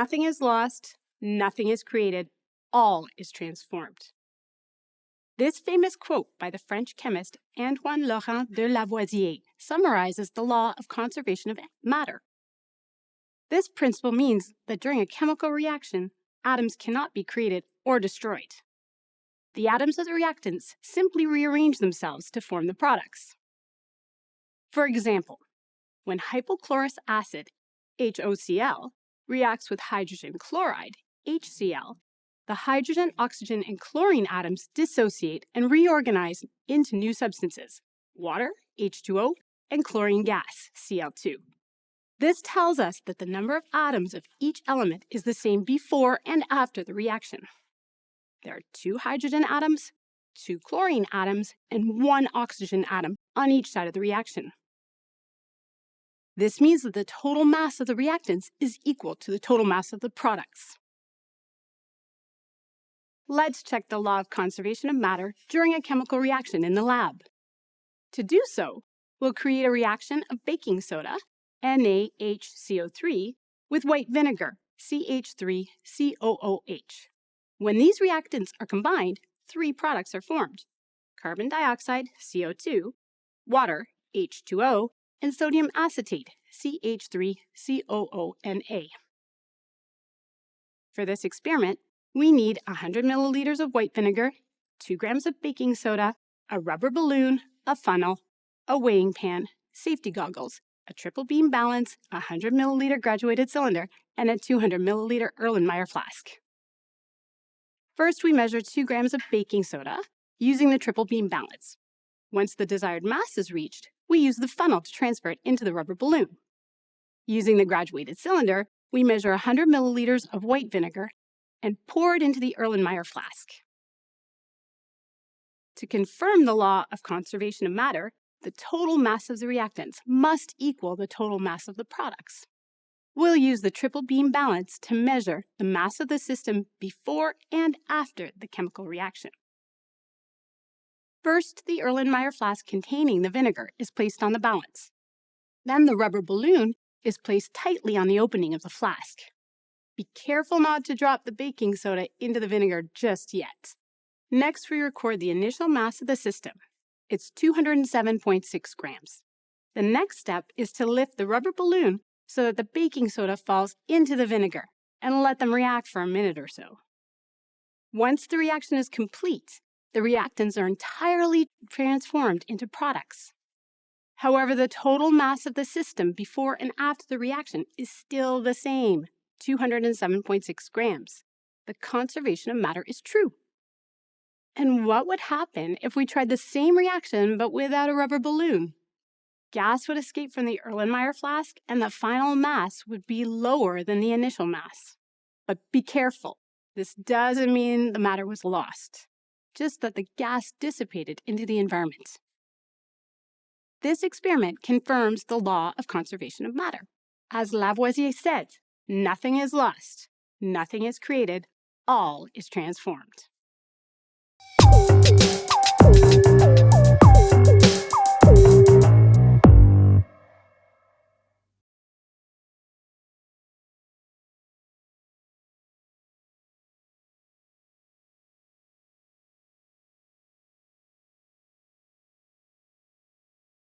Nothing is lost, nothing is created, all is transformed. This famous quote by the French chemist Antoine Laurent de Lavoisier summarizes the law of conservation of matter. This principle means that during a chemical reaction, atoms cannot be created or destroyed. The atoms of the reactants simply rearrange themselves to form the products. For example, when hypochlorous acid, HOCl, reacts with hydrogen chloride, HCl, the hydrogen, oxygen, and chlorine atoms dissociate and reorganize into new substances, water, H2O, and chlorine gas, Cl2. This tells us that the number of atoms of each element is the same before and after the reaction. There are 2 hydrogen atoms, 2 chlorine atoms, and 1 oxygen atom on each side of the reaction. This means that the total mass of the reactants is equal to the total mass of the products. Let's check the law of conservation of matter during a chemical reaction in the lab. To do so, we'll create a reaction of baking soda, NaHCO3, with white vinegar, CH3COOH. When these reactants are combined, 3 products are formed: carbon dioxide, CO2, water, H2O, and sodium acetate, CH3COONA. For this experiment, we need 100 milliliters of white vinegar, 2 grams of baking soda, a rubber balloon, a funnel, a weighing pan, safety goggles, a triple beam balance, a 100 milliliter graduated cylinder, and a 200 milliliter Erlenmeyer flask. First, we measure 2 grams of baking soda using the triple beam balance. Once the desired mass is reached, we use the funnel to transfer it into the rubber balloon. Using the graduated cylinder, we measure 100 milliliters of white vinegar and pour it into the Erlenmeyer flask. To confirm the law of conservation of matter, the total mass of the reactants must equal the total mass of the products. We'll use the triple beam balance to measure the mass of the system before and after the chemical reaction. First, the Erlenmeyer flask containing the vinegar is placed on the balance. Then the rubber balloon is placed tightly on the opening of the flask. Be careful not to drop the baking soda into the vinegar just yet. Next, we record the initial mass of the system. It's 207.6 grams. The next step is to lift the rubber balloon so that the baking soda falls into the vinegar and let them react for a minute or so. Once the reaction is complete, the reactants are entirely transformed into products. However, the total mass of the system before and after the reaction is still the same, 207.6 grams. The conservation of matter is true. And what would happen if we tried the same reaction but without a rubber balloon? Gas would escape from the Erlenmeyer flask and the final mass would be lower than the initial mass. But be careful, this doesn't mean the matter was lost, just that the gas dissipated into the environment. This experiment confirms the law of conservation of matter. As Lavoisier said, nothing is lost, nothing is created, all is transformed.